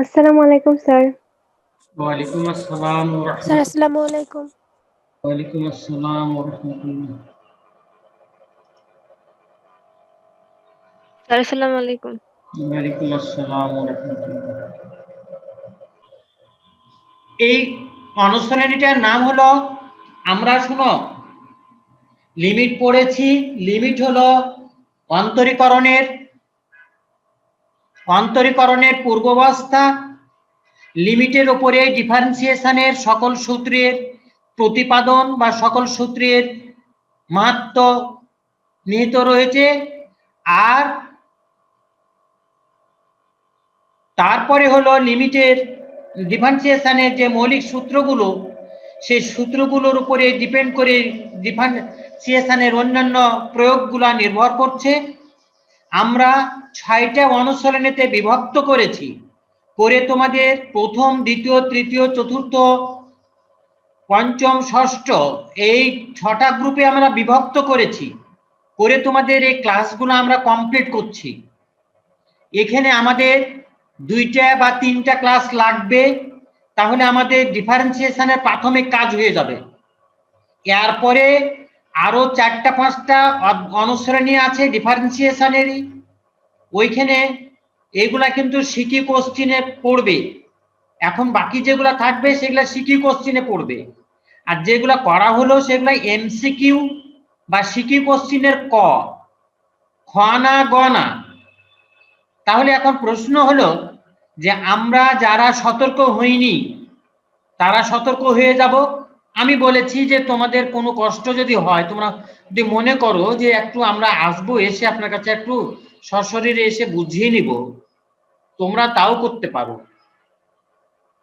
আসসালামু আলাইকুম স্যার। ওয়ালাইকুম আসসালাম ওয়া স্যার রাহমাতুল্লাহ। আসসালামু আলাইকুম। ওয়ালাইকুম আসসালাম ওয়া রাহমাতুল্লাহ। স্যার আসসালামু আলাইকুম। ওয়ালাইকুম আসসালাম ওয়া রাহমাতুল্লাহ। এই অনুশীলনীটার নাম হলো, আমরা শুনো লিমিট পড়েছি। লিমিট হলো অন্তরীকরণের পূর্বাবস্থা। লিমিটের উপরে ডিফারেন্সিয়েশনের সকল সূত্রের প্রতিপাদন বা সকল সূত্রের মাহাত্ম্য নিহিত রয়েছে। আর তারপরে হলো লিমিটের ডিফারেন্সিয়েশনের যে মৌলিক সূত্রগুলো, সেই সূত্রগুলোর উপরে ডিপেন্ড করে ডিফারেন্সিয়েশনের অন্যান্য প্রয়োগগুলো নির্ভর করছে। আমরা 6টা অনুশীলনীতে বিভক্ত করেছি, করে তোমাদের প্রথম, দ্বিতীয়, তৃতীয়, চতুর্থ, পঞ্চম, ষষ্ঠ এই 6টা গ্রুপে আমরা বিভক্ত করেছি, করে তোমাদের এই ক্লাসগুলো আমরা কমপ্লিট করছি। এখানে আমাদের 2টা বা 3টা ক্লাস লাগবে, তাহলে আমাদের ডিফারেন্সিয়েশনের প্রাথমিক কাজ হয়ে যাবে। এরপরে আরো 4টা-5টা অনুশীলনী আছে ডিফারেন্সিয়েশনেরই, ওইখানে এগুলা কিন্তু সিকিউ কোশ্চিনে পড়বে। এখন বাকি যেগুলা থাকবে সেগুলা সিকিউ কোশ্চিনে পড়বে, আর যেগুলা করা হলো সেগুলা এমসিকিউ বা সিকিউ কোশ্চিনের খ না গ না। তাহলে এখন প্রশ্ন হলো যে আমরা যারা সতর্ক হইনি তারা সতর্ক হয়ে যাব। আমি বলেছি যে তোমাদের কোনো কষ্ট যদি হয়, তোমরা যদি মনে করো যে একটু আমরা আসবো, এসে আপনার কাছে একটু সশরীরে এসে বুঝিয়ে নিব, তোমরা তাও করতে পারো।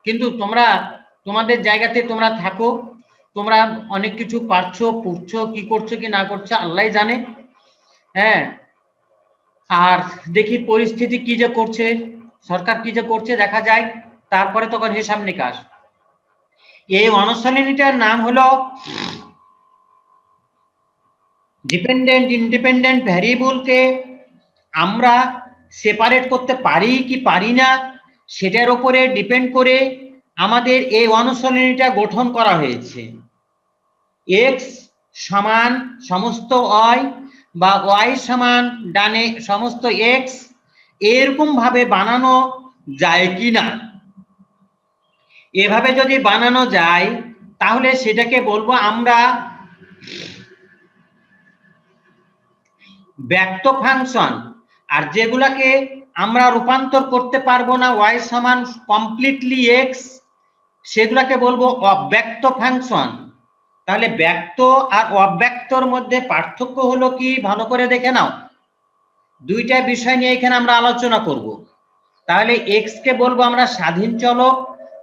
কিন্তু তোমরা তোমাদের জায়গাতে তোমরা থাকো, তোমরা অনেক কিছু পারছো, পড়ছো, কি করছো কি না করছো আল্লাহ জানে। হ্যাঁ, আর দেখি পরিস্থিতি কি যে করছে, সরকার কি যে করছে দেখা যায়, তারপরে তখন হিসাব নিকাশ। এই অনুশীলনীটার নাম হলো ডিপেন্ডেন্ট ইন্ডিপেন্ডেন্ট ভ্যারিয়েবলকে আমরা সেপারেট করতে পারি কি পারি না, সেটার উপরে ডিপেন্ড করে আমাদের এই অনুশীলনীটা গঠন করা হয়েছে। এক্স সমান সমস্ত ওয়াই বা ওয়াই সমান ডানে সমস্ত এক্স, এরকম ভাবে বানানো যায় কি না। এভাবে যদি বানানো যায় তাহলে সেটাকে বলবো আমরা ব্যক্ত ফাংশন। আর যেগুলাকে আমরা রূপান্তর করতে পারবো না ওয়াই সমান কমপ্লিটলি এক্স, সেগুলাকে বলবো অব্যক্ত ফাংশন। তাহলে ব্যক্ত আর অব্যক্তর মধ্যে পার্থক্য হলো কি ভালো করে দেখে নাও। 2টা বিষয় নিয়ে এখানে আমরা আলোচনা করব। তাহলে এক্স কে বলবো আমরা স্বাধীন চলক,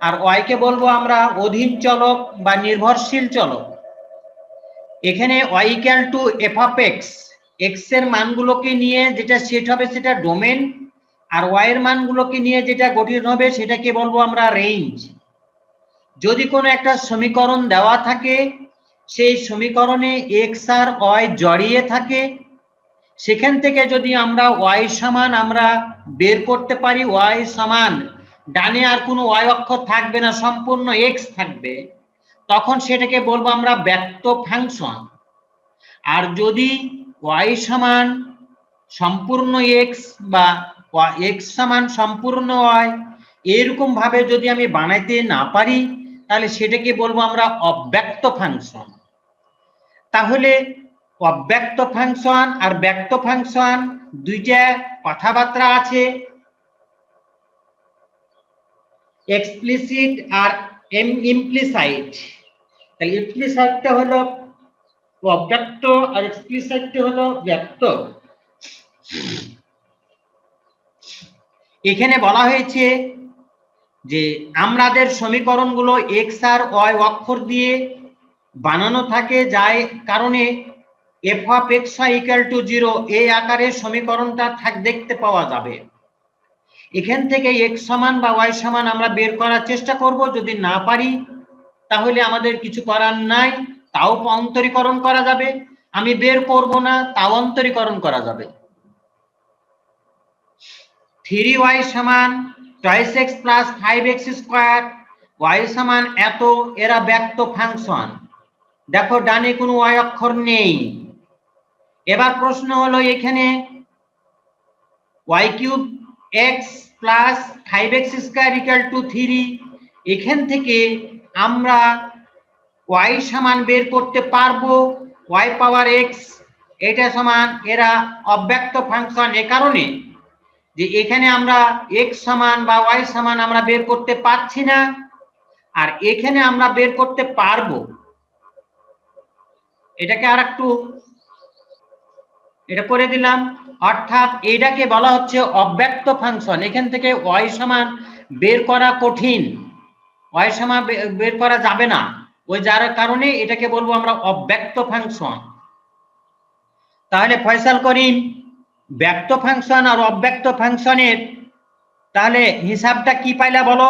আর ওয়াই কে বলবো আমরা অধীন চলক বা নির্ভরশীল চলক। এখানে y equal to f of x, x এর মানগুলোকে নিয়ে যেটা সেট হবে সেটা ডোমেন, আর ওয়াই এর মানগুলোকে নিয়ে যেটা গঠিত হবে সেটাকে বলবো আমরা রেঞ্জ। যদি কোনো একটা সমীকরণ দেওয়া থাকে, সেই সমীকরণে এক্স আর ওয়াই জড়িয়ে থাকে, সেখান থেকে যদি আমরা ওয়াই সমান আমরা বের করতে পারি, ওয়াই সমান ডানে আর কোনো ওয়াই অক্ষর থাকবে না, সম্পূর্ণ এক্স থাকবে, তখন সেটাকে বলবো আমরা ব্যক্ত ফাংশন। আর যদি ওয়াই সমান সম্পূর্ণ এক্স বা এক্স সমান সম্পূর্ণ ওয়াই এরকম ভাবে যদি আমি বানাইতে না পারি, তাহলে সেটাকে বলবো আমরা অব্যক্ত ফাংশন। তাহলে অব্যক্ত ফাংশন আর ব্যক্ত ফাংশন 2টা কথাবার্তা আছে, এক্সপ্লিসিট আর ইমপ্লিসাইট। তাহলে ইমপ্লিসাইটটা হলো অব্যক্ত আর এক্সপ্লিসিটটা হলো ব্যক্ত। এখানে বলা হয়েছে যে আমাদের সমীকরণগুলো এক্স আর ওয়াই অক্ষর দিয়ে বানানো থাকে, যার কারণে f of x y equal to 0 এই আকারের সমীকরণটা দেখতে পাওয়া যাবে। এখান থেকে এক্স সমান বা ওয়াই সমান আমরা বের করার চেষ্টা করব, যদি না পারি তাহলে আমাদের কিছু করার নাই, তাও অন্তরীকরণ করা যাবে। আমি বের করব না, তাও অন্তরীকরণ করা যাবে। 3y সমান twice x plus 5x square y সমান এত, এরা ব্যক্ত ফাংশন। দেখো ডানে কোনো ওয়াই অক্ষর নেই। এবার প্রশ্ন হলো এখানে y cube x plus 5x square equal to 3, এখান থেকে আমরা ওয়াই সমান বের করতে পারবো ওয়াই পাওয়ার এক্স, এটা সমান, এরা অব্যক্ত ফাংশন। এ কারণে যে এখানে আমরা এক্স সমান বা ওয়াই সমান আমরা বের করতে পারছি না, আর এখানে আমরা বের করতে পারবো। এটাকে আর একটু এটা করে দিলাম, অর্থাৎ এটাকে বলা হচ্ছে অব্যক্ত ফাংশন। এখান থেকে ওয়াই সমান বের করা কঠিন, ওয়াই সমান বের করা যাবে না, ওই যার কারণে এটাকে বলবো আমরা অব্যক্ত ফাংশন। তাহলে ফয়সাল করিম, ব্যক্ত ফাংশন আর অব্যক্ত ফাংশনের তাহলে হিসাবটা কি পাইলা বলো?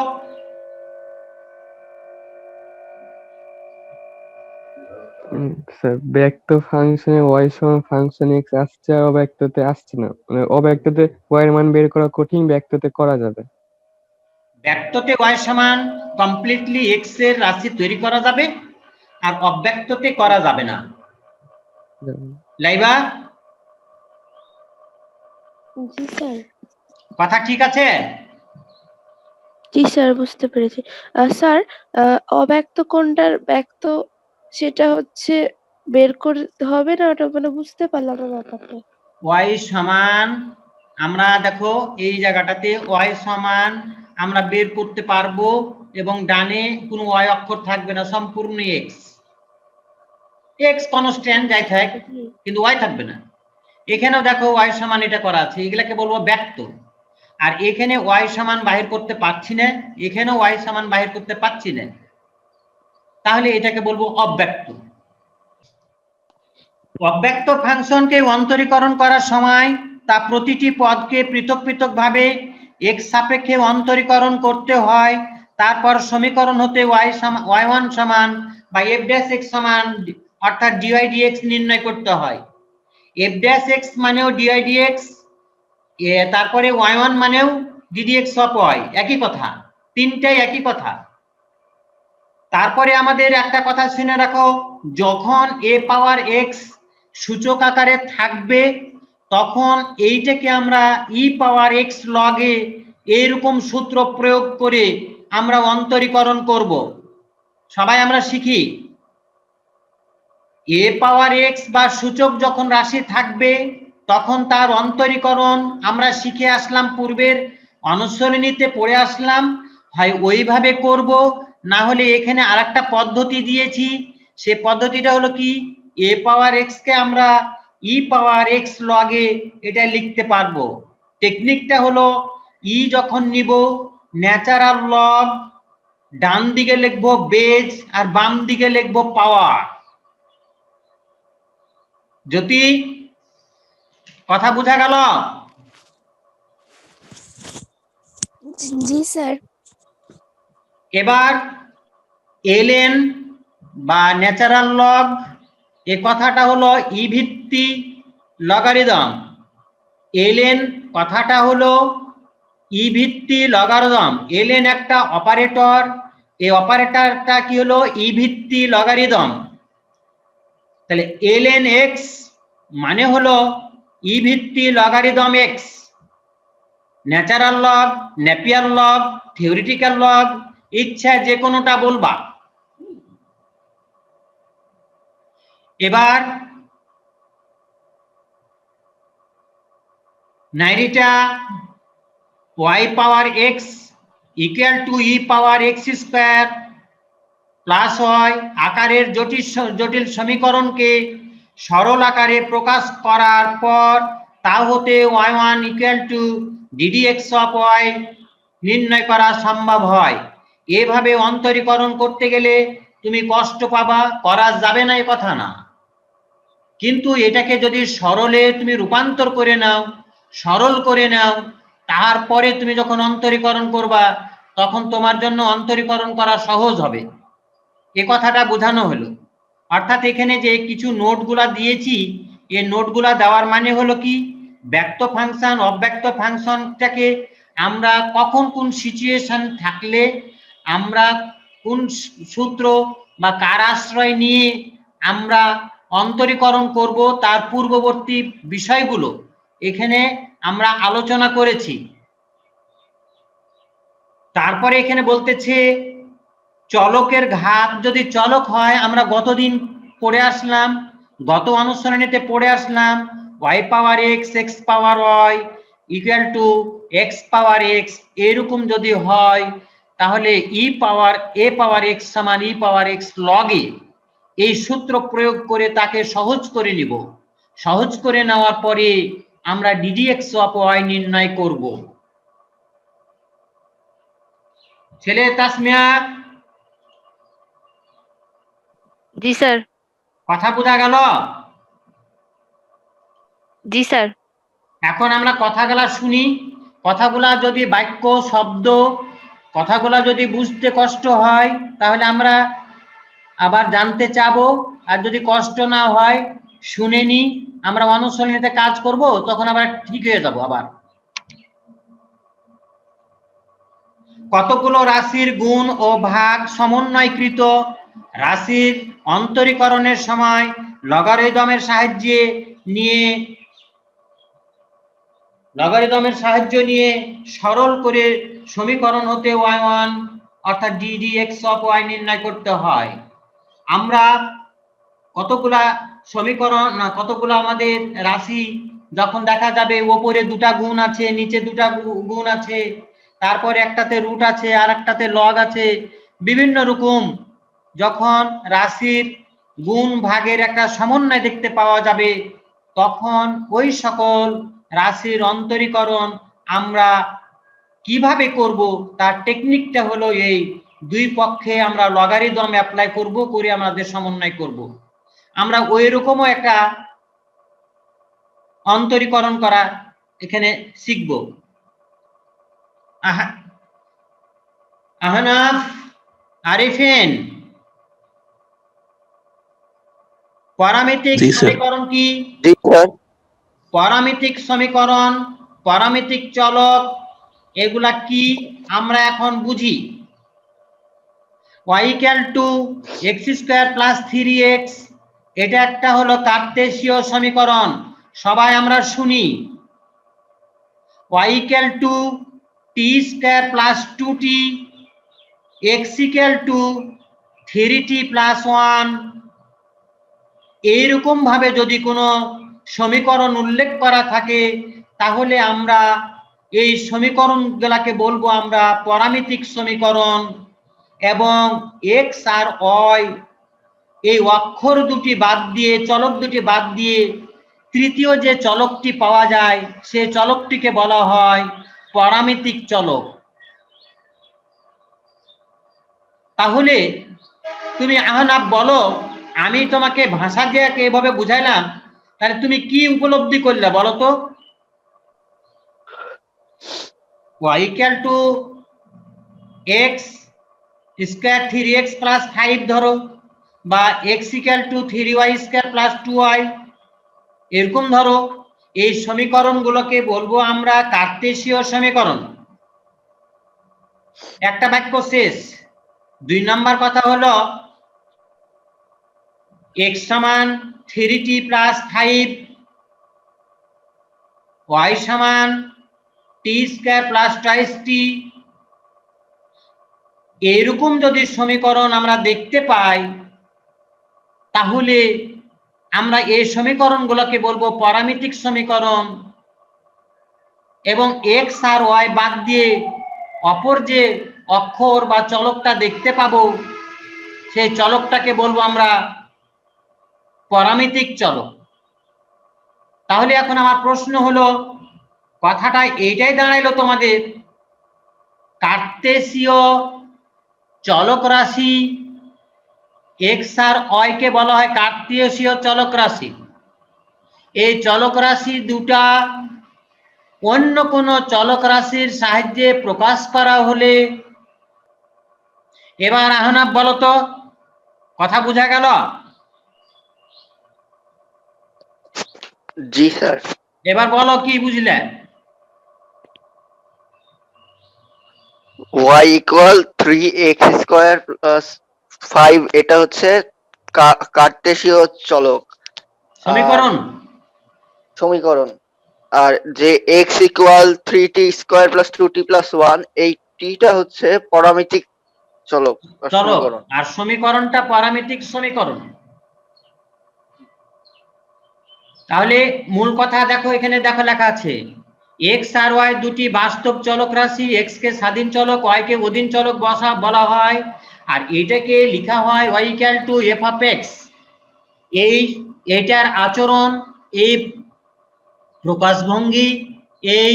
স্যার ব্যক্ত ফাংশনে ওয়াই সমান ফাংশন এক্স আসছে, আর অব্যক্ততে আসছে না। মানে অব্যক্ততে ওয়াই এর মান বের করা কঠিন, ব্যক্ততে করা যাবে। ব্যক্ততে ওয়াই সমান কমপ্লিটলি এক্স এর রাশি তৈরি করা যাবে, আর অব্যক্ততে করা যাবে না। লাইবা জি স্যার। কথা ঠিক আছে? জি স্যার, বুঝতে পেরেছি। স্যার, অব্যক্ত কোনটার ব্যক্ত সেটা হচ্ছে বের করতে হবে না, ওটা মানে বুঝতে পারলাম না ব্যাপারটা। ওয়াই সমান, আমরা দেখো এই জায়গাটাতে ওয়াই সমান আমরা বের করতে পারবো, এবং ডানে কোনো ওয়াই অক্ষর থাকবে না, সম্পূর্ণ এক্স, এক্স কনস্ট্যান্ট যাই থাক, কিন্তু ওয়াই থাকবে না। এখানেও দেখো ওয়াই সমান এটা করা আছে, এগুলাকে বলবো ব্যক্ত। আর এখানে ওয়াই সমান বাহির করতে পারছি না, এখানেও ওয়াই সমান বাহির করতে পারছি না, তাহলে এটাকে বলবো অব্যক্ত। অব্যক্ত ফাংশনকে অন্তরীকরণ করার সময় তা প্রতিটি পদকে পৃথক পৃথক ভাবে এক্স সাপেক্ষে অন্তরীকরণ করতে হয়। তারপর সমীকরণ হতে y1 সমান বা f ড্যাশ x সমান অর্থাৎ dy dx নির্ণয় করতে হয়। f ড্যাশ x মানেও dy dx, তারপরে y1 মানেও ddx অফ y, একই কথা, তিনটাই একই কথা। তারপরে আমাদের একটা কথা শুনে রাখো, যখন a পাওয়ার x সূচক আকারে থাকবে তখন এইটাকে আমরা e পাওয়ার x log এ এরকম সূত্র প্রয়োগ করে আমরা অন্তরীকরণ করব। সবাই আমরা শিখি, a পাওয়ার x বা সূচক যখন রাশি থাকবে তখন তার অন্তরীকরণ আমরা শিখে আসলাম, পূর্বের অনুসরণীতে পড়ে আসলাম, হয় ওইভাবে করব, না হলে এখানে আরেকটা পদ্ধতি দিয়েছি, সে পদ্ধতিটা হলো কি, a পাওয়ার x কে আমরা e পাওয়ার x log এ এটা লিখতে পারবো। টেকনিকটা হলো e যখন নিব ন্যাচারাল লগ, ডান দিকে লিখবো বেজ আর বাম দিকে লিখবো পাওয়ার। যদি কথা বোঝা গেল? জি স্যার। এবার ln বা ন্যাচারাল লগ, এ কথাটা হলো ই ভিত্তি লগারিদম। ln কথাটা হলো ই ভিত্তি লগারিদম। ln একটা অপারেটর, এই অপারেটরটা কি হলো ই ভিত্তি লগারিদম। তাহলে ln x মানে হলো ই ভিত্তি logarithm x। Natural log, Napier log, theoretical log, ইচ্ছা যে কোনোটা বলবা। এবার নাইরিটা y power x equal to E power x square plus y আকারের জটিল সমীকরণকে সরল আকারে প্রকাশ করার পর তা হতে y1 equal to ddx of y নির্ণয় করা সম্ভব হয়। এভাবে অন্তরীকরণ করতে গেলে তুমি কষ্ট পাবা, করা যাবে না এ কথা না, কিন্তু এটাকে যদি সরলে তুমি রূপান্তর করে নাও, সরল করে নাও, তারপরে তুমি যখন অন্তরীকরণ করবা তখন তোমার জন্য অন্তরীকরণ করা সহজ হবে। এ কথাটা বোঝানো হলো। অর্থাৎ এখানে যে কিছু নোটগুলা দিয়েছি, এই নোটগুলা দেওয়ার মানে হলো কি, ব্যক্ত ফাংশন অব্যক্ত ফাংশনটাকে আমরা কখন কোন সিচুয়েশন থাকলে আমরা কোন সূত্র বা কার আশ্রয় নিয়ে আমরা অন্তরীকরণ করব তার পূর্ববর্তী বিষয়গুলো এখানে আমরা আলোচনা করেছি। তারপরে এখানে বলতেছে চলকের ঘাত যদি চলক হয়, আমরা গতদিন পড়ে আসলাম, গত অনুসরণীতে পড়ে আসলাম y পাওয়ার x x পাওয়ার y ইকুয়াল টু x পাওয়ার x, এরকম যদি হয় তাহলে e power a power x সমান e power x log a, এই সূত্র প্রয়োগ করে তাকে সহজ করে নিব। সহজ করে নেওয়ার পরে আমরা ddx অফ y নির্ণয় করব। ছেলে তাসমিয়া, জি স্যার। কথা বোঝা গেল? জি স্যার। এখন আমরা কথাগুলা শুনি, কথাগুলা যদি বাক্য শব্দ কথাগুলা যদি বুঝতে কষ্ট হয় তাহলে আমরা আবার জানতে চাবো, আর যদি কষ্ট না হয় শুনে নি, আমরা অনুশীলনীতে কাজ করব, তখন আবার ঠিক হয়ে যাব। আবার কতগুলো রাশির গুণ ও ভাগ সমন্বয়কৃত রাশির অন্তরীকরণের সময় লগারিদমের সাহায্য নিয়ে সরল করে সমীকরণ হতে y1 অর্থাৎ ddx অফ y নির্ণয় করতে হয়। আমরা কতগুলা সমীকরণ না কতগুলো আমাদের রাশি যখন দেখা যাবে উপরে দুটা গুণ আছে, নিচে দুটা গুণ আছে, তারপরে একটাতে রুট আছে আর একটাতে লগ আছে, বিভিন্ন রকম যখন রাশির গুণ ভাগের একটা সমন্বয় দেখতে পাওয়া যাবে, তখন ওই সকল রাশির অন্তরীকরণ আমরা কিভাবে করব তার টেকনিকটা হলো এই, দুই পক্ষে আমরা লগারিদম অ্যাপ্লাই করব, করে আমাদের সমন্বয় করব। আমরা ওই রকমও একটা অন্তরীকরণ করা এখানে শিখব। আহনাফ, আরিফিন, পরামিতিক সমীকরণ কি? পরামিতিক সমীকরণ, পরামিতিক চলক, এগুলা কি আমরা এখন বুঝি। y equal two x square plus 3x, এটা একটা হলো কার্তেশীয় সমীকরণ, সবাই আমরা শুনি। y equal two t square plus 2t, x equal to 3t plus 1, এইরকম ভাবে যদি কোনো সমীকরণ উল্লেখ করা থাকে তাহলে আমরা এই সমীকরণগুলোকে বলবো আমরা পরামিতিক সমীকরণ। এবং x আর y এই অক্ষর দুটি বাদ দিয়ে, চলক দুটি বাদ দিয়ে তৃতীয় যে চলকটি পাওয়া যায় সেই চলকটিকে বলা হয় পরামিতিক চলক। তাহলে তুমি আহনাফ বলো, আমি তোমাকে ভাষা দিয়ে এভাবে বুঝাইলাম, তাহলে তুমি কি উপলব্ধি করলে বলো তো? y equal two x square 3x plus 5 ধরো, বা x equal to 3y square plus 2y, এরকম ধরো। এই সমীকরণগুলোকে বলবো আমরা কার্তেশীয় সমীকরণ। একটা বাক্য শেষ। 2 নাম্বার কথা হলো x সমান 3t প্লাস 5, y সমান t স্কয়ার প্লাস 2t, এরকম যদি সমীকরণ আমরা দেখতে পাই তাহলে আমরা এই সমীকরণগুলোকে বলবো পরামিতিক সমীকরণ। এবং x আর y বাদ দিয়ে অপর যে অক্ষর বা চলকটা দেখতে পাবো সেই চলকটাকে বলবো আমরা পরামিতিক চলক। তাহলে এখন আমার প্রশ্ন হলো, কথাটা এইটাই দাঁড়াইলো তোমাদের, কার্তেশীয় চলক রাশি x আর y কে বলা হয় কার্তেশীয় চলক রাশি। এই চলক রাশি দুটা অন্য কোনো চলক রাশির সাহায্যে প্রকাশ করা হলে, এবার আহনাফ বলো তো, কথা বোঝা গেল? জি স্যার। এবার বলো কি বুঝলে? y equal 3x square plus 5, এটা হচ্ছে কার্টেসীয় চলক সমীকরণ। সমীকরণ। আর যে x equal 3t square plus 2t plus 1, এই টিটা হচ্ছে পরামিতিক চলক বা চলক, সমীকরণ। আর সমীকরণটা প্যারামেট্রিক সমীকরণ। তাহলে মূল কথা দেখো, এখানে দেখো লেখা আছে এক্স আর ওয়াই দুটি বাস্তব চলক রাশি, এক্স কে স্বাধীন চলক, ওয়াই কে অধীন চলক বলা হয়, আর এটাকে লেখা হয় y equal to f of x. এটার আচরণ, এই প্রকাশভঙ্গি, এই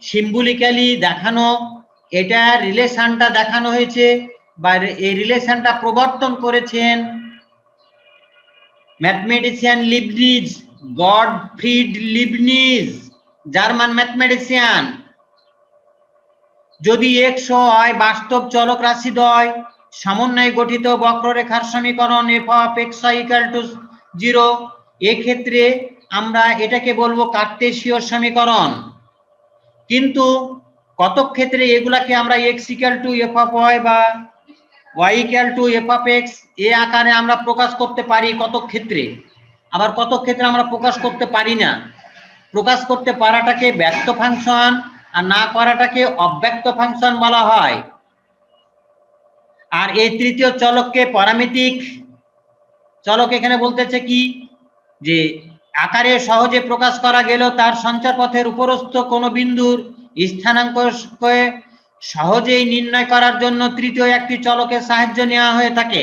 সিম্বলিক্যালি দেখানো, এটা রিলেশনটা দেখানো হয়েছে বা এই রিলেশনটা প্রবর্তন করেছেন mathematician Leibniz, Gottfried Leibniz, German mathematician. যদি এক্স ও ওয়াই বাস্তব চলক রাশি দ্বয় সমন্বয়ে গঠিত বক্ররেখার সমীকরণ f of x y equal to 0, এক্ষেত্রে আমরা এটাকে বলবো কার্টেসীয় সমীকরণ। কিন্তু কতক ক্ষেত্রে এগুলাকে আমরা x equal to f of y বা y equal to f of x এ আকারে আমরা প্রকাশ করতে পারি কতক ক্ষেত্রে, আবার কতক ক্ষেত্রে আমরা প্রকাশ করতে পারি না। প্রকাশ করতে পারাটাকে ব্যক্ত ফাংশন আর না করাটাকে অব্যক্ত ফাংশন বলা হয়। আর এই তৃতীয় চলককে প্যারামিতিক চলক এখানে বলতেছে কি, যে আকারে সহজে প্রকাশ করা গেলেও তার সঞ্চারপথের উপরস্থ কোনো বিন্দুর স্থানাঙ্ককে সহজেই নির্ণয় করার জন্য তৃতীয় একটি চলকের সাহায্য নেওয়া হয়ে থাকে।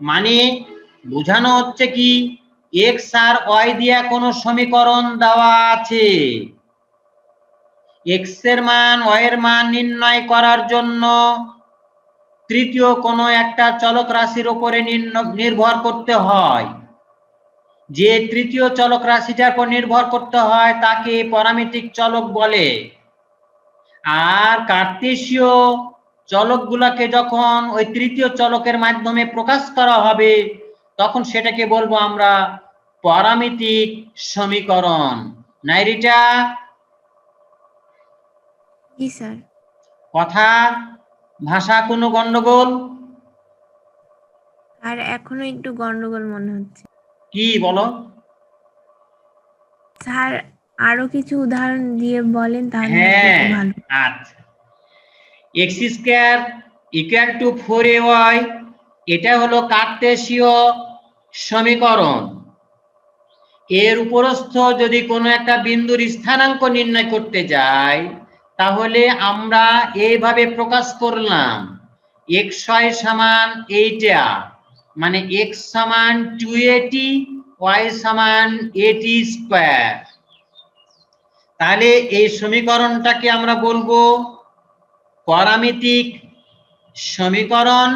মানে বোঝানো হচ্ছে কি, এক্স আর ওয়াই দিয়া কোনো সমীকরণ দেওয়া আছে, এক্স এর মান ওয়াই এর মান নির্ণয় করার জন্য তৃতীয় কোনো একটা চলক রাশির উপরে নির্ভর করতে হয়। যে তৃতীয় চলক রাশিটার উপর নির্ভর করতে হয় তাকে প্যারামেট্রিক চলক বলে। আর কার্টেসীয় চলকগুলোকে যখন ওই তৃতীয় চলকের মাধ্যমে প্রকাশ করা হবে তখন সেটাকে বলবো আমরা প্যারামেট্রিক সমীকরণ। নাইরিটা জি স্যার। কথা ভাষা কোনো গন্ডগোল? আর এখনো একটু গন্ডগোল মনে হচ্ছে কি বলো? স্যার, আরো কিছু উদাহরণ দিয়ে বলেন তাহলে হ্যাঁ, একটু ভালো। আচ্ছা, x square equal to 4ay, এটা হলো কার্টেসীয় সমীকরণ। এর উপরস্থ যদি কোনো একটা বিন্দুর স্থানাঙ্ক নির্ণয় করতে যাই তাহলে আমরা এইভাবে প্রকাশ করলাম, এক্স ওয়াই সমান এইটা, মানে এক্স সমান 2at, ওয়াই সমান at স্কয়ার। তাহলে এই সমীকরণটাকে আমরা বলবো প্যারামেট্রিক সমীকরণ,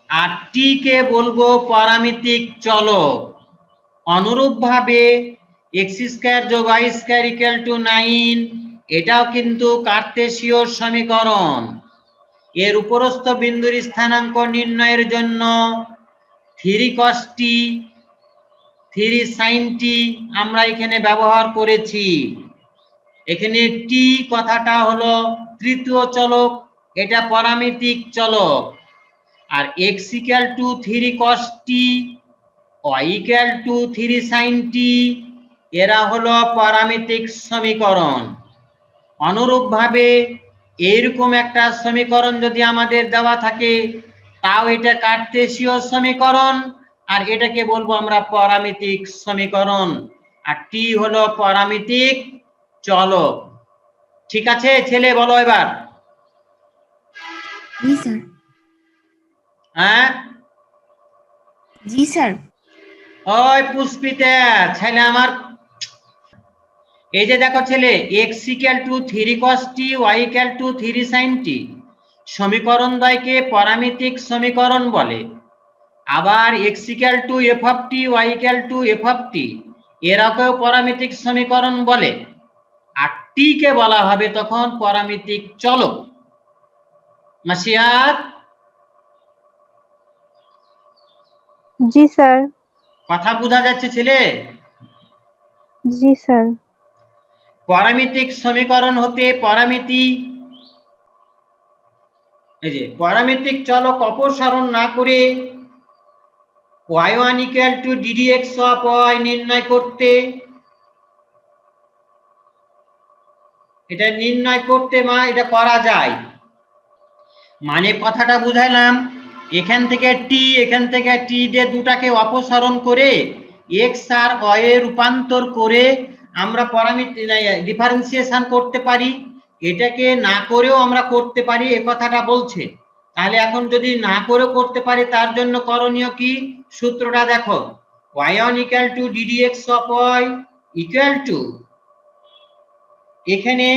আর টি কে বলবো প্যারামেট্রিক চলক। অনুরূপভাবে এক্স স্কয়ার যোগ ওয়াই স্কয়ার ইকুয়াল টু 9, এটাও কিন্তু কার্টেসীয় সমীকরণ। এর উপরস্থ বিন্দুর স্থানাঙ্ক নির্ণয়ের জন্য 3 cos t 3 sin t আমরা এখানে ব্যবহার করেছি। এখানে টি কথাটা হলো তৃতীয় চলক, এটা প্যারামেট্রিক চলক। আর x equal to 3 cos t, y equal to 3 sin t, এরা হলো প্যারামেট্রিক সমীকরণ। অনুরূপভাবে এইরকম একটা সমীকরণ যদি আমাদের দেওয়া থাকে তাও এটা কার্টেসীয় সমীকরণ, আর এটাকে বলবো আমরা প্যারামেট্রিক সমীকরণ, আর টি হলো প্যারামেট্রিক চলক। ঠিক আছে ছেলে, বলো এবার। জি স্যার। হ্যাঁ, জি স্যার। ওই পুষ্পিতা ছেলে আমার, এই যে দেখো ছেলে, x equal to 3 cos t, y equal to 3 sin t, সমীকরণ দ্বয়কে প্যারামেট্রিক সমীকরণ বলে। আবার x equal to f of t, y equal to f of t, এরাকেও প্যারামেট্রিক সমীকরণ বলে। আর টি কে বলা হবে তখন প্যারামেট্রিক চলক। মাসিয়াত, জি স্যার। কথা বোঝা যাচ্ছে ছেলে? জি স্যার। প্যারামেট্রিক সমীকরণ হতে প্যারামিতি এই যে প্যারামেট্রিক চলক অপসারণ না করে y1 equal to ddx of y নির্ণয় করতে, এটা নির্ণয় করতে এটা করা যায়। মানে কথাটা বুঝাইলাম, এখান থেকে t দিয়ে দুটাকে অপসারণ করে x আর y এ রূপান্তর করে আমরা ডিফারেন্সিয়েশন করতে পারি, এটাকে না করেও আমরা করতে পারি, এ কথাটা বলছে। তাহলে এখন যদি না করেও করতে পারি, তার জন্য করণীয় কি? সূত্রটা দেখো, y1 equal to ddx of y equal two, এখানে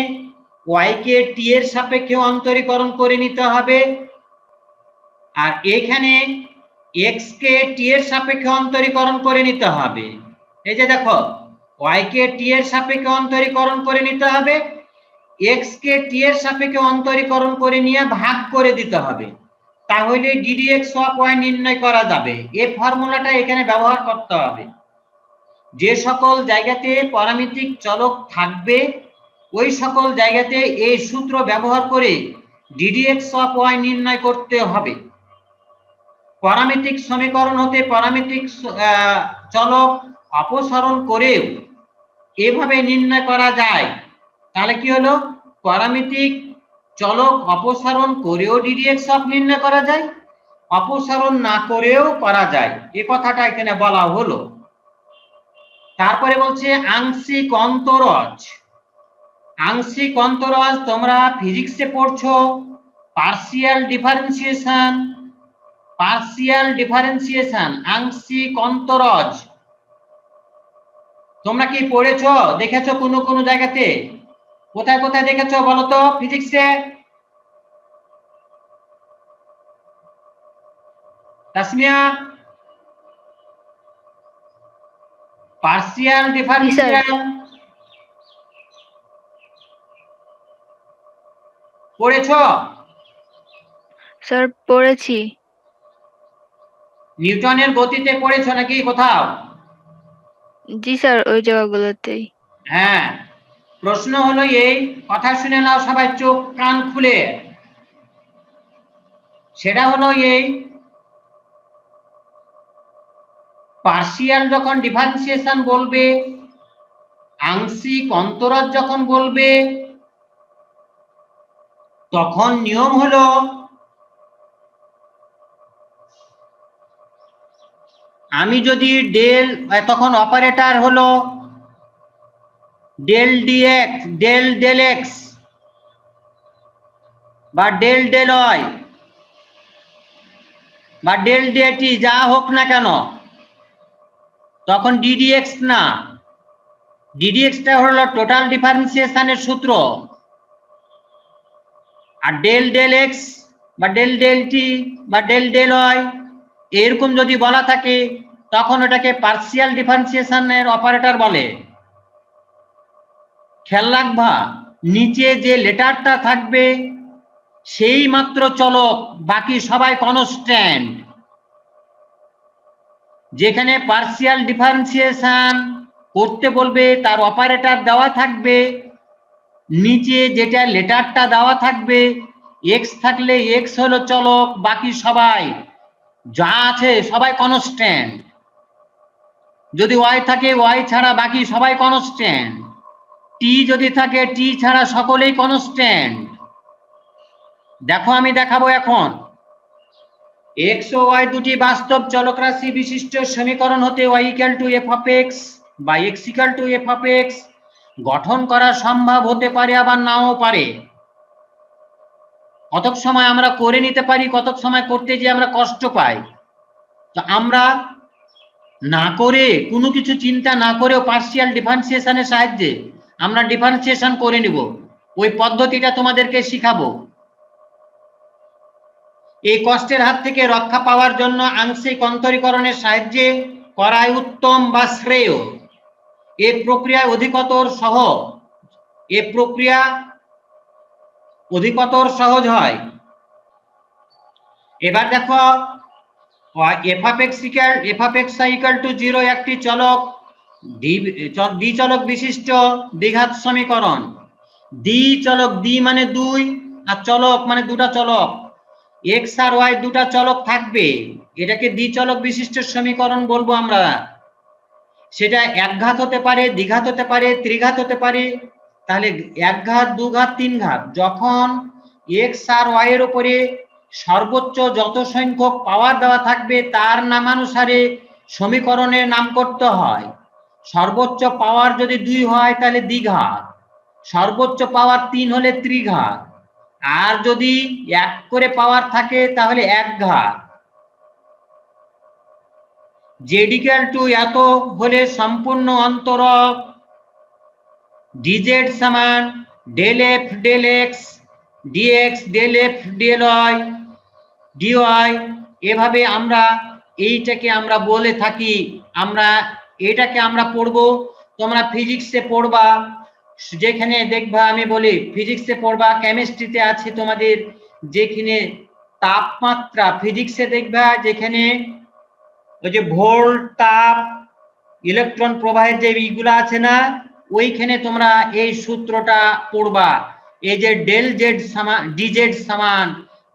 y কে t এর সাপেক্ষে অন্তরীকরণ করে নিতে হবে, আর এখানে x কে t এর সাপেক্ষে অন্তরীকরণ করে নিতে হবে। এই যে দেখো, y কে t এর সাপেক্ষে অন্তরীকরণ করে নিতে হবে, x কে t এর সাপেক্ষে অন্তরীকরণ করে নিয়ে ভাগ করে দিতে হবে, তাহলে ddx অফ y নির্ণয় করা যাবে। এই ফর্মুলাটা এখানে ব্যবহার করতে হবে। যে সকল জায়গাতে প্যারামেট্রিক চলক থাকবে ওই সকল জায়গাতে এই সূত্র ব্যবহার করে ddx অফ y নির্ণয় করতে হবে। প্যারামেট্রিক সমীকরণ হতে প্যারামেট্রিক চলক অপসারণ করেও এভাবে নির্ণয় করা যায়। তাহলে কি হলো? প্যারামেট্রিক চলক অপসারণ করেও ddx অফ নির্ণয় করা যায়, অপসারণ না করেও করা যায়, এই কথাটা এখানে বলা হলো। তারপরে বলছে আংশিক অন্তরজ। আংশিক অন্তরজ তোমরা ফিজিক্সে পড়ছো, পার্শিয়াল ডিফারেন্সিয়েশন, আংশিক অন্তরজ তোমরা কি পড়েছো, দেখেছো কোনো জায়গাতে? কোথায় কোথায় দেখেছো বলো তো ফিজিক্সে? তাসমিয়া, পার্শিয়াল ডিফারেন্সিয়েশন পড়েছো? স্যার পড়েছি। নিউটনের গতিতে পড়েছো নাকি কোথাও? জি স্যার, ওই জায়গাগুলোতেই। হ্যাঁ, প্রশ্ন হলো এই, কথা শুনে নাও সবাই চোখ কান খুলে। সেটা হলো এই, পার্শিয়াল যখন ডিফারেন্সিয়েশন বলবে, আংশিক অন্তরজ যখন বলবে, তখন নিয়ম হলো আমি যদি তখন অপারেটর হলো ডেল ডিএক্স, ডেল এক্স বা ডেল ওয়াই বা ডেল ডিটি যা হোক না কেন, তখন ডিডিএক্স না, ডিডিএক্সটা হলো টোটাল ডিফারেন্সিয়েশনের সূত্র, আর ডেল এক্স বা ডেল টি বা ডেল ওয়াই এরকম যদি বলা থাকে, তখন ওটাকে পার্শিয়াল ডিফারেন্সিয়েশনের অপারেটর বলে। খেয়াল রাখবা, নিচে যে লেটারটা থাকবে সেই মাত্র চলক, বাকি সবাই কনস্ট্যান্ট। যেখানে পার্শিয়াল ডিফারেন্সিয়েশন করতে বলবে তার অপারেটর দেওয়া থাকবে, নিচে যেটা লেটারটা দেওয়া থাকবে, এক্স থাকলে এক্স হলো চলক, বাকি সবাই যা আছে সবাই কনস্ট্যান্ট। যদি ওয়াই থাকে ওয়াই ছাড়া বাকি সবাই কনস্ট্যান্ট, টি যদি থাকে টি ছাড়া সকলেই কনস্ট্যান্ট। দেখো আমি দেখাবো এখন, এক্স ও ওয়াই দুটি বাস্তব চলক রাশি বিশিষ্ট সমীকরণ হতে y equal to f of x বা x equal to f of x গঠন করা সম্ভব হতে পারে, আবার নাও পারে। কতক সময় আমরা করে নিতে পারি, কতক সময় করতে গিয়ে আমরা কষ্ট পাই। তো আমরা না করে, কোনো কিছু চিন্তা না করেও পার্শিয়াল ডিফারেন্সিয়েশনের সাহায্যে আমরা ডিফারেন্সিয়েশন করে নিব, ওই পদ্ধতিটা তোমাদেরকে শিখাবো। এই কষ্টের হাত থেকে রক্ষা পাওয়ার জন্য আংশিক অন্তরীকরণের সাহায্যে করাই উত্তম বা শ্রেয়। এই প্রক্রিয়া অধিকতর সহজ হয়। এবার দেখো, F of x equal to 0 একটি চলক দ্বিচলক বিশিষ্ট দ্বিঘাত সমীকরণ। দ্বিচলক, দ্বি মানে দুই আর চলক মানে দুটা চলক, এক্স আর ওয়াই দুটা চলক থাকবে, এটাকে দ্বিচলক বিশিষ্ট সমীকরণ বলবো আমরা। সেটা একঘাত হতে পারে, দ্বিঘাত হতে পারে, ত্রিঘাত হতে পারে। তাহলে একঘাত, দুঘাত, তিনঘাত, যখন এক্স আর ওয়াই এর উপরে সর্বোচ্চ যত সংখ্যক পাওয়ার দেওয়া থাকবে তার নামানুসারে সমীকরণের নাম করতে হয়। সর্বোচ্চ পাওয়ার যদি 2 হয় তাহলে দ্বিঘাত, সর্বোচ্চ পাওয়ার 3 হলে ত্রিঘাত, আর যদি 1 করে পাওয়ার থাকে তাহলে একঘাত। জেড ইকুয়াল টু এত হলে সম্পূর্ণ অন্তরক ডিজেড সমান del f del x dx del f del y dy. এভাবে আমরা এইটাকে আমরা বলে থাকি। আমরা এটাকে আমরা পড়বো, তোমরা ফিজিক্সে পড়বা, যেখানে দেখবা আমি বলি ফিজিক্সে পড়বা, কেমিস্ট্রিতে আছে তোমাদের যেখানে তাপমাত্রা, ফিজিক্সে দেখবা যেখানে ওই যে ভোল্ট, তাপ, ইলেকট্রন প্রবাহের যে এইগুলা আছে না, ওইখানে তোমরা এই সূত্রটা পড়বা। এই যে ডেল জেড সমান ডিজেড সমান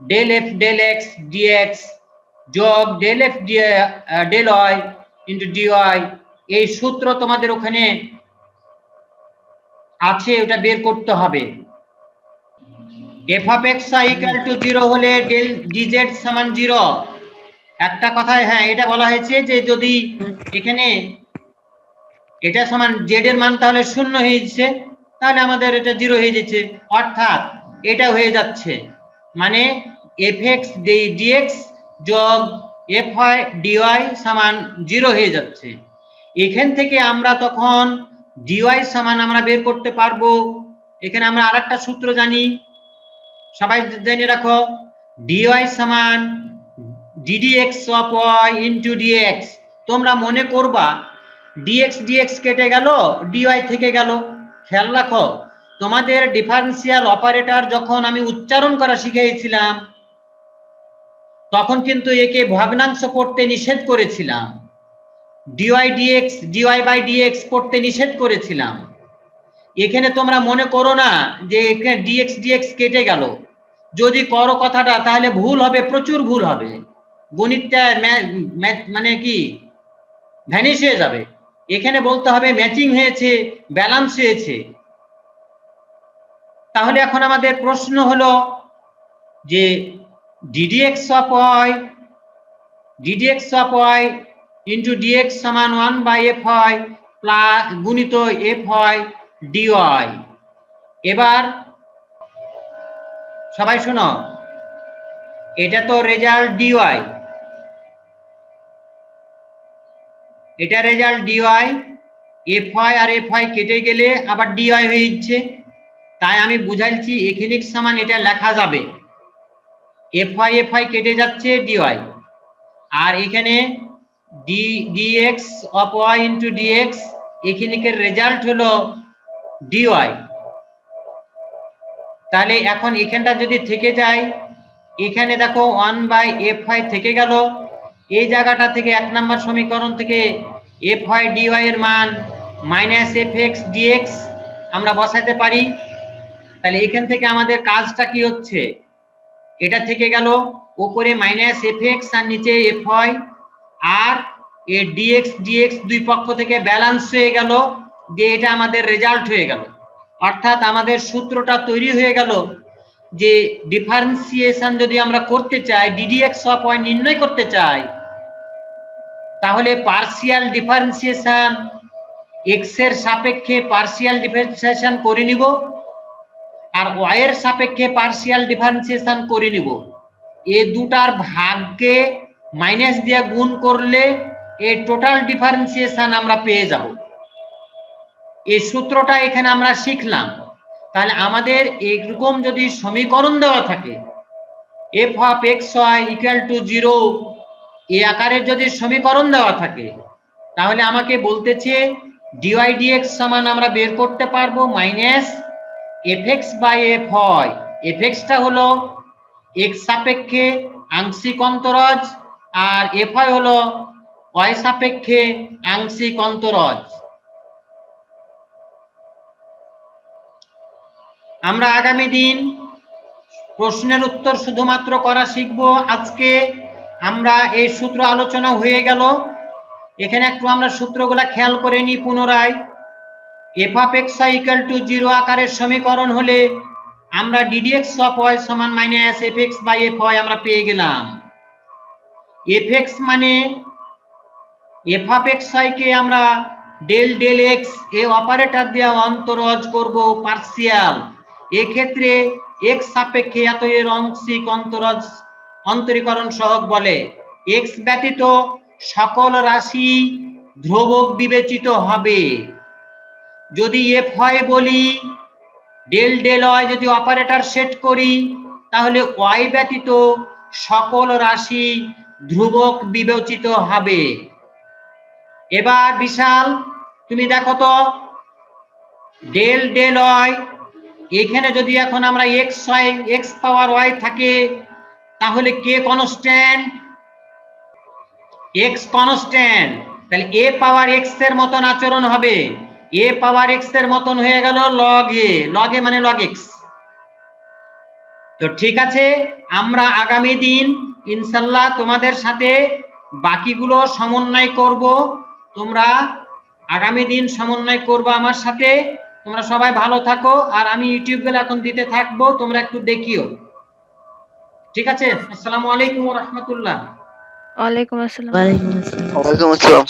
del f del x d x যোগ del f del y into d y, এই সূত্র তোমাদের ওখানে আছে, ওটা বের করতে হবে। F of x equal to 0 হলে ডেল ডিজেড সমান 0। একটা কথায় হ্যাঁ এটা বলা হয়েছে যে যদি এখানে এটা সমান জেড এর মান তাহলে 0 হয়ে যাচ্ছে, তাহলে আমাদের এটা 0 হয়ে যাচ্ছে, অর্থাৎ এটা হয়ে যাচ্ছে মানে এফ এক্স ডিএক্স যোগ এফ ওয়াই ডিওয়াই সমান 0 হয়ে যাচ্ছে। এখান থেকে আমরা তখন ডিওয়াই সমান আমরা বের করতে পারবো। এখানে আমরা আরেকটা সূত্র জানি, সবাই জেনে রাখো, ডিওয়াই সমান ddx of y into dx. তোমরা মনে করবা ডিএক্স ডিএক্স কেটে গেল, ডিওয়াই থেকে গেল। খেয়াল রাখো, তোমাদের ডিফারেন্সিয়াল অপারেটর যখন আমি উচ্চারণ করা শিখিয়েছিলাম তখন কিন্তু একে ভগ্নাংশ করতে নিষেধ করেছিলাম, dy dx dy by dx করতে নিষেধ করেছিলাম। এখানে তোমরা মনে করো না যে এখানে ডিএক্স ডিএক্স কেটে গেল, যদি করো কথাটা তাহলে ভুল হবে, প্রচুর ভুল হবে, গণিতটা মানে কি ভ্যানিশ হয়ে যাবে। এখানে বলতে হবে ম্যাচিং হয়েছে, ব্যালেন্স হয়েছে। তাহলে এখন আমাদের প্রশ্ন হলো যে ddx of y into dx সমান 1 বাই এফ ওয়াই প্লাস গুণিত এফ ওয়াই ডিওয়াই। এবার সবাই শোনো, এটা তো রেজাল্ট ডিওয়াই, এটা রেজাল্ট ডিওয়াই, এফ ওয়াই আর এফ ওয়াই কেটে গেলে আবার ডিওয়াই হয়ে যাচ্ছে, তাই আমি বুঝাইছি এখানে সমান এটা লেখা যাবে, এফ ওয়াই কেটে যাচ্ছে ডিওয়াই, আর এখানে dx of y into dx, এখানকার রেজাল্ট হলো ডিওয়াই। তাহলে এখন এখানটা যদি থেকে যায়, এখানে দেখো 1 বাই এফ ওয়াই থেকে গেল, এই জায়গাটা থেকে 1 নম্বর সমীকরণ থেকে এফ ওয়াই ডিওয়াই এর মান মাইনাস এফ এক্স ডিএক্স আমরা বসাতে পারি। তাহলে এখান থেকে আমাদের কাজটা কি হচ্ছে, এটা থেকে গেল, উপরে মাইনাস এফ এক্স আর নিচে এফ ওয়াই, আর এ ডিএক্স ডিএক্স দুই পক্ষ থেকে ব্যালেন্স হয়ে গেল, যে এটা আমাদের রেজাল্ট হয়ে গেল। অর্থাৎ আমাদের সূত্রটা তৈরি হয়ে গেল যে ডিফারেন্সিয়েশন যদি আমরা করতে চাই, ডিডিএক্স অফ ওয়াই নির্ণয় করতে চাই, তাহলে পার্শিয়াল ডিফারেন্সিয়েশন এক্স এর সাপেক্ষে পার্শিয়াল ডিফারেন্সিয়েশন করে নিব, আর ওয়াই এর সাপেক্ষে পার্শিয়াল ডিফারেন্সিয়েশন করে নিব। এই দুটার ভাগকে মাইনাস দিয়ে গুণ করলে এই টোটাল ডিফারেন্সিয়েশন আমরা পেয়ে যাব। এই সূত্রটা এখানে আমরা শিখলাম। তাহলে আমাদের এরকম যদি সমীকরণ দেওয়া থাকে, f of x y equal to 0 এই আকারের যদি সমীকরণ দেওয়া থাকে, তাহলে আমাকে বলতেছে ডিওয়াই ডিএক্স সমান আমরা বের করতে পারবো minus f x by f y. F এক্সটা হলো এক্স সাপেক্ষে আংশিক অন্তরজ, আর এফ ওয়াই হলো ওয়াই সাপেক্ষে আংশিক অন্তরজ। আমরা আগামী দিন প্রশ্নের উত্তর শুধুমাত্র করা শিখবো। আজকে আমরা এই সূত্র আলোচনা হয়ে গেল। এখানে একটু আমরা সূত্রগুলা খেয়াল করে নিই পুনরায়। F of x y equal to 0 আকারের সমীকরণ হলে আমরা ddx অফ y সমান মাইনাস fx বাই fy আমরা পেয়ে গেলাম। fx মানে এফ অফ এক্স ওয়াই কে আমরা ডেল ডেল এক্স এ অপারেটর দিয়ে অন্তরজ করব পার্সিয়াল। এক্ষেত্রে এক্স সাপেক্ষে এত এর আংশিক অন্তরীকরণ সহগ বলে। এক্স ব্যতীত সকল রাশি ধ্রুবক বিবেচিত হবে। যদি এফ হয় বলি ডেল ডেল ওয়াই যদি অপারেটর সেট করি তাহলে ওয়াই ব্যতীত সকল রাশি ধ্রুবক বিবেচিত হবে। এবার বিশাল তুমি দেখো তো ডেল ডেল ওয়াই এখানে যদি এখন আমরা এক্স পাওয়ার ওয়াই থাকে তাহলে কে কনস্ট্যান্ট, এক্স কনস্ট্যান্ট, তাহলে এ পাওয়ার এক্স এর মতন আচরণ হবে। এ পাওয়ার এক্স এর মতন হয়ে গেল লগ এ, লগ এ মানে লগ এক্স। তো ঠিক আছে, আমরা আগামী দিন ইনশাল্লাহ তোমাদের সাথে বাকিগুলো সমন্বয় করব। তোমরা আগামী দিন সমন্বয় করবো আমার সাথে। তোমরা সবাই ভালো থাকো, আর আমি ইউটিউব গুলো এখন দিতে থাকবো, তোমরা একটু দেখিও। ঠিক আছে, আসসালামু আলাইকুম ওয়া রাহমাতুল্লাহ। ওয়ালাইকুম আসসালাম। ওয়ালাইকুম আসসালাম।